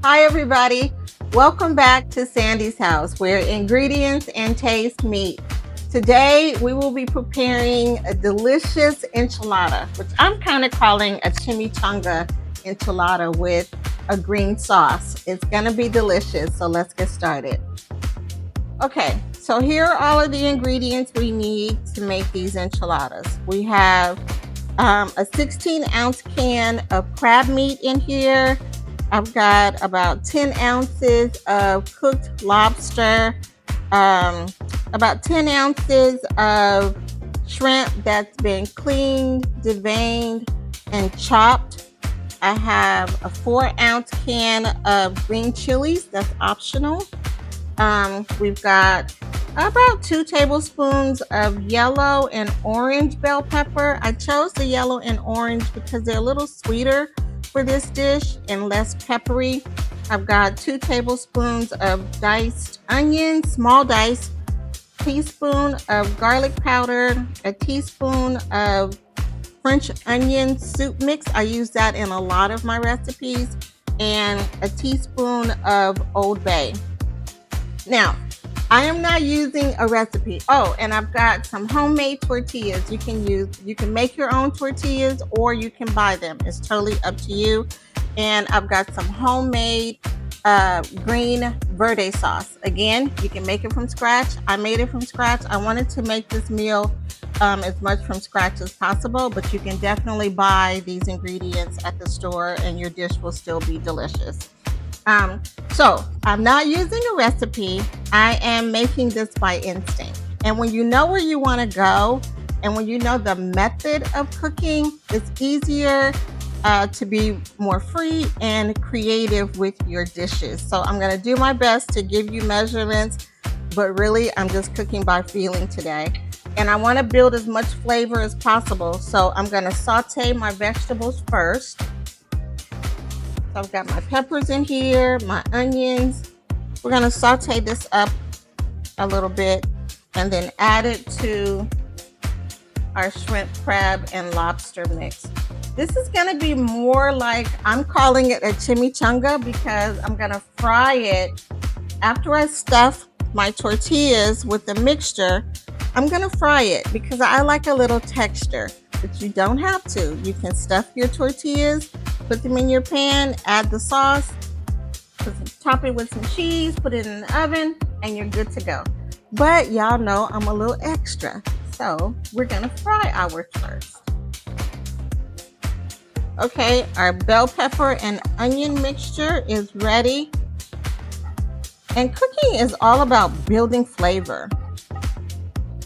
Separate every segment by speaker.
Speaker 1: Hi, everybody. Welcome back to Sandy's house, where ingredients and taste meet. Today, we will be preparing a delicious enchilada, which I'm kind of calling a chimichanga enchilada with a green sauce. It's going to be delicious, so let's get started. Okay, so here are all of the ingredients we need to make these enchiladas. We have a 16-ounce can of crab meat in here. I've got about 10 ounces of cooked lobster, about 10 ounces of shrimp that's been cleaned, deveined, and chopped. I have a 4-ounce can of green chilies, that's optional. We've got about 2 tablespoons of yellow and orange bell pepper. I chose the yellow and orange because they're a little sweeter for this dish and less peppery. I've got 2 tablespoons of diced onions, small dice, teaspoon of garlic powder, a teaspoon of French onion soup mix. I use that in a lot of my recipes, and a teaspoon of Old Bay. Now, I am not using a recipe. Oh, and I've got some homemade tortillas you can make your own tortillas or you can buy them. It's totally up to you. And I've got some homemade green Verde sauce. Again, you can make it from scratch. I made it from scratch. I wanted to make this meal as much from scratch as possible, but you can definitely buy these ingredients at the store and your dish will still be delicious. So I'm not using a recipe. I am making this by instinct. And when you know where you want to go and when you know the method of cooking, it's easier to be more free and creative with your dishes. So I'm going to do my best to give you measurements, but really I'm just cooking by feeling today. And I want to build as much flavor as possible. So I'm going to saute my vegetables first. So I've got my peppers in here, my onions. We're going to saute this up a little bit and then add it to our shrimp, crab, and lobster mix. This is going to be more like, I'm calling it a chimichanga because I'm going to fry it after I stuff my tortillas with the mixture. I'm going to fry it because I like a little texture, but you don't have to. You can stuff your tortillas, put them in your pan, add the sauce, top it with some cheese, put it in the oven, and you're good to go. But y'all know I'm a little extra, so we're gonna fry ours first. Okay, our bell pepper and onion mixture is ready. And cooking is all about building flavor.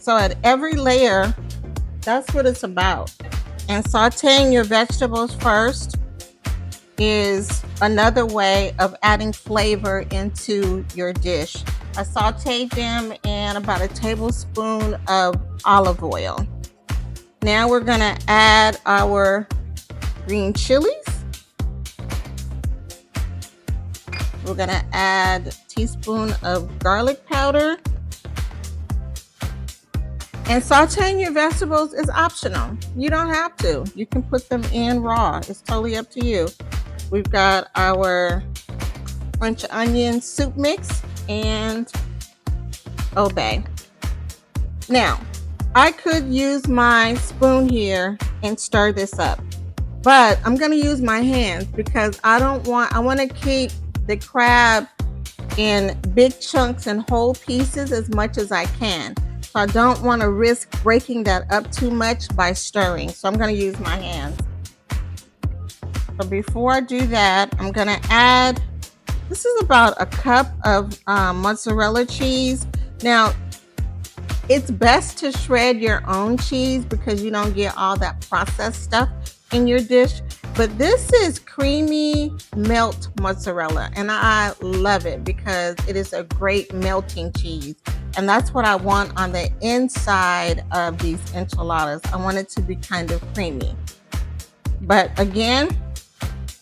Speaker 1: So at every layer, that's what it's about. And sauteing your vegetables first is another way of adding flavor into your dish. I sauteed them in about a tablespoon of olive oil. Now we're going to add our green chilies. We're going to add a teaspoon of garlic powder. And sauteing your vegetables is optional. You don't have to. You can put them in raw. It's totally up to you. We've got our French onion soup mix and Old Bay. Now, I could use my spoon here and stir this up, but I'm going to use my hands because I want to keep the crab in big chunks and whole pieces as much as I can. So I don't want to risk breaking that up too much by stirring. So I'm going to use my hands. But before I do that, I'm going to add, this is about a cup of mozzarella cheese. Now, it's best to shred your own cheese because you don't get all that processed stuff in your dish. But this is creamy melt mozzarella, and I love it because it is a great melting cheese. And that's what I want on the inside of these enchiladas. I want it to be kind of creamy. But again,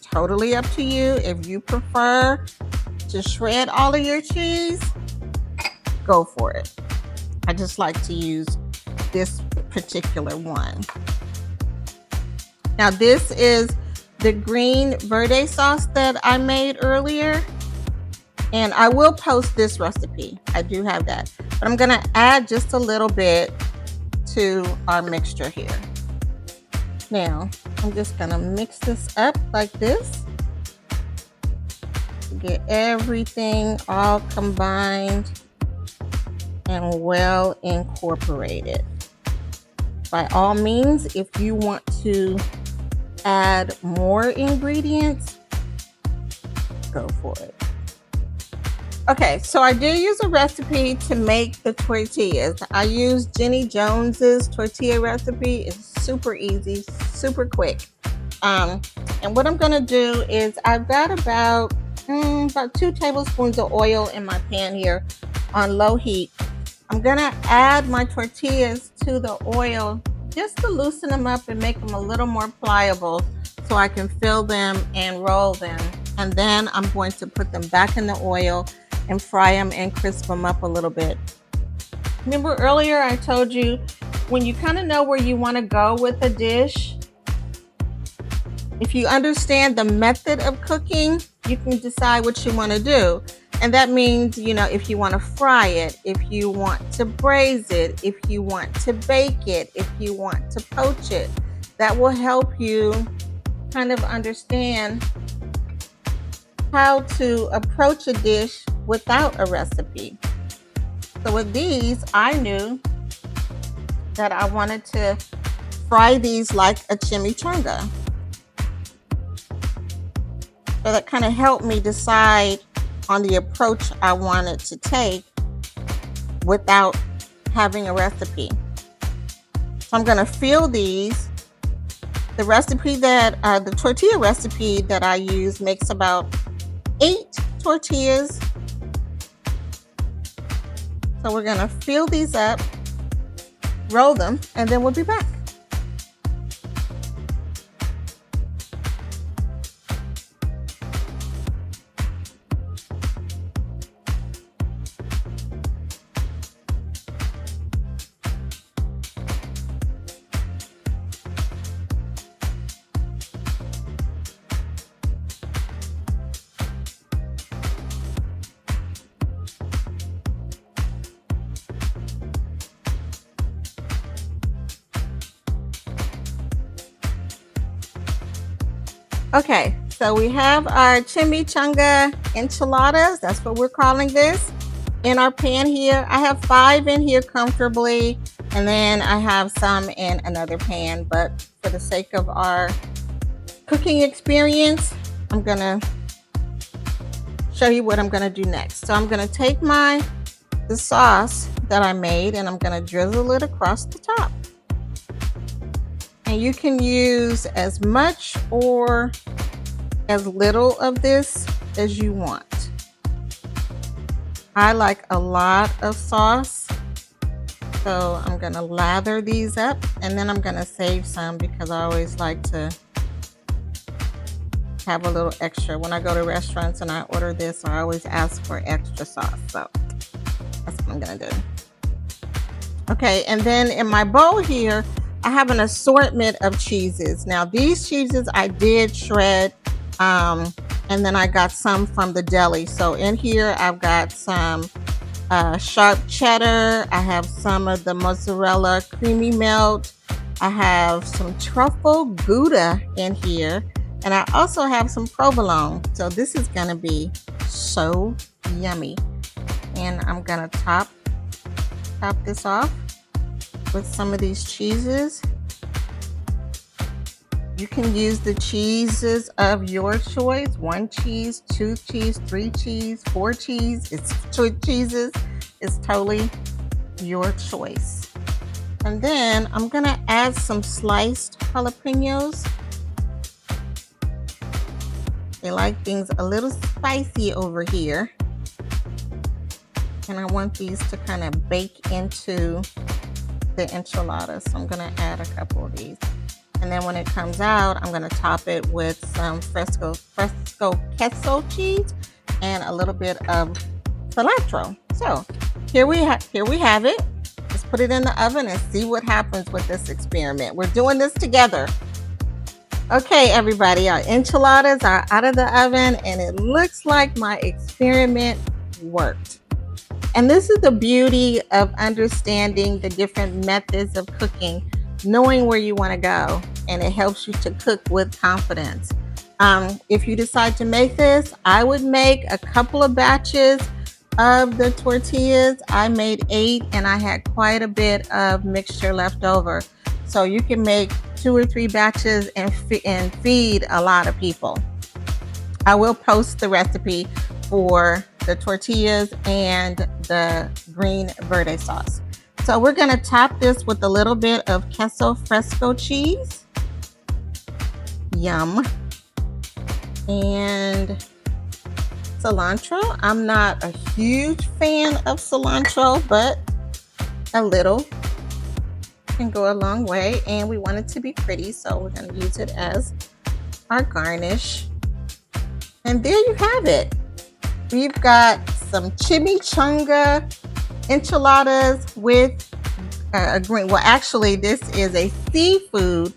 Speaker 1: totally up to you. If you prefer to shred all of your cheese, go for it. I just like to use this particular one. Now this is the green verde sauce that I made earlier. And I will post this recipe. I do have that. But I'm gonna add just a little bit to our mixture here. Now, I'm just gonna mix this up like this to get everything all combined and well incorporated. By all means, if you want to add more ingredients, go for it. Okay, so I did use a recipe to make the tortillas. I used Jenny Jones's tortilla recipe. It's super easy, super quick. And what I'm gonna do is I've got about 2 tablespoons of oil in my pan here on low heat. I'm gonna add my tortillas to the oil just to loosen them up and make them a little more pliable so I can fill them and roll them. And then I'm going to put them back in the oil and fry them and crisp them up a little bit. Remember earlier I told you when you kind of know where you want to go with a dish, if you understand the method of cooking, you can decide what you want to do. And that means, you know, if you want to fry it, if you want to braise it, if you want to bake it, if you want to poach it, that will help you kind of understand how to approach a dish without a recipe. So with these, I knew that I wanted to fry these like a chimichanga. So that kind of helped me decide on the approach I wanted to take without having a recipe. So I'm gonna fill these. The recipe that, the tortilla recipe that I use makes about 8 tortillas. So we're gonna fill these up, roll them, and then we'll be back. Okay, so we have our chimichanga enchiladas, that's what we're calling this, in our pan here. I have 5 in here comfortably, and then I have some in another pan, but for the sake of our cooking experience, I'm gonna show you what I'm gonna do next. So I'm gonna take the sauce that I made and I'm gonna drizzle it across the top. And you can use as much or as little of this as you want. I like a lot of sauce, so I'm gonna lather these up and then I'm gonna save some because I always like to have a little extra. When I go to restaurants and I order this, I always ask for extra sauce, so that's what I'm gonna do. Okay, and then in my bowl here, I have an assortment of cheeses. Now these cheeses I did shred, and then I got some from the deli. So in here I've got some sharp cheddar. I have some of the mozzarella creamy melt. I have some truffle gouda in here. And I also have some provolone. So this is gonna be so yummy. And I'm gonna top this off with some of these cheeses. You can use the cheeses of your choice. 1 cheese, 2 cheese, 3 cheese, 4 cheese. It's 2 cheeses. It's totally your choice. And then I'm gonna add some sliced jalapenos. They like things a little spicy over here. And I want these to kind of bake into the enchiladas. So I'm gonna add a couple of these. And then when it comes out, I'm gonna top it with some Fresco Queso Cheese and a little bit of cilantro. So here we have it. Let's put it in the oven and see what happens with this experiment. We're doing this together. Okay, everybody, our enchiladas are out of the oven and it looks like my experiment worked. And this is the beauty of understanding the different methods of cooking, knowing where you want to go, and it helps you to cook with confidence. If you decide to make this, I would make a couple of batches of the tortillas. I made 8 and I had quite a bit of mixture left over. So you can make 2 or 3 batches and feed a lot of people. I will post the recipe for the tortillas and the green verde sauce. So we're going to top this with a little bit of Queso Fresco cheese. Yum. And cilantro. I'm not a huge fan of cilantro, but a little can go a long way, and we want it to be pretty, so we're going to use it as our garnish. And there you have it. We've got some chimichanga enchiladas with green. Well, actually, this is a seafood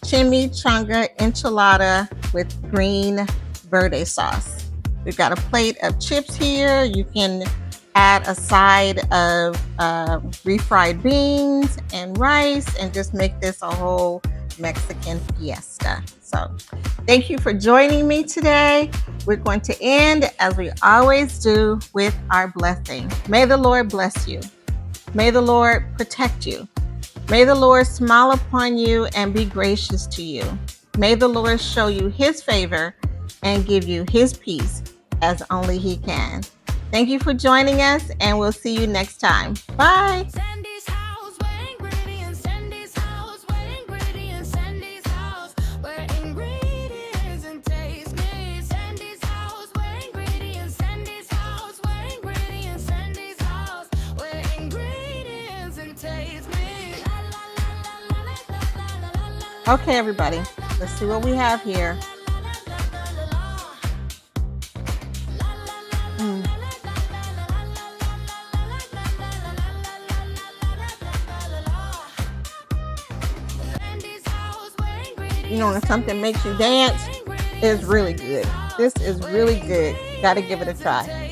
Speaker 1: chimichanga enchilada with green verde sauce. We've got a plate of chips here. You can add a side of refried beans and rice and just make this a whole Mexican fiesta. So thank you for joining me today. We're going to end, as we always do, with our blessing. May the Lord bless you. May the Lord protect you. May the Lord smile upon you and be gracious to you. May the Lord show you his favor and give you his peace as only he can. Thank you for joining us, and we'll see you next time. Bye. Okay, everybody, let's see what we have here. You know, when something makes you dance, it's really good. This is really good. Got to give it a try.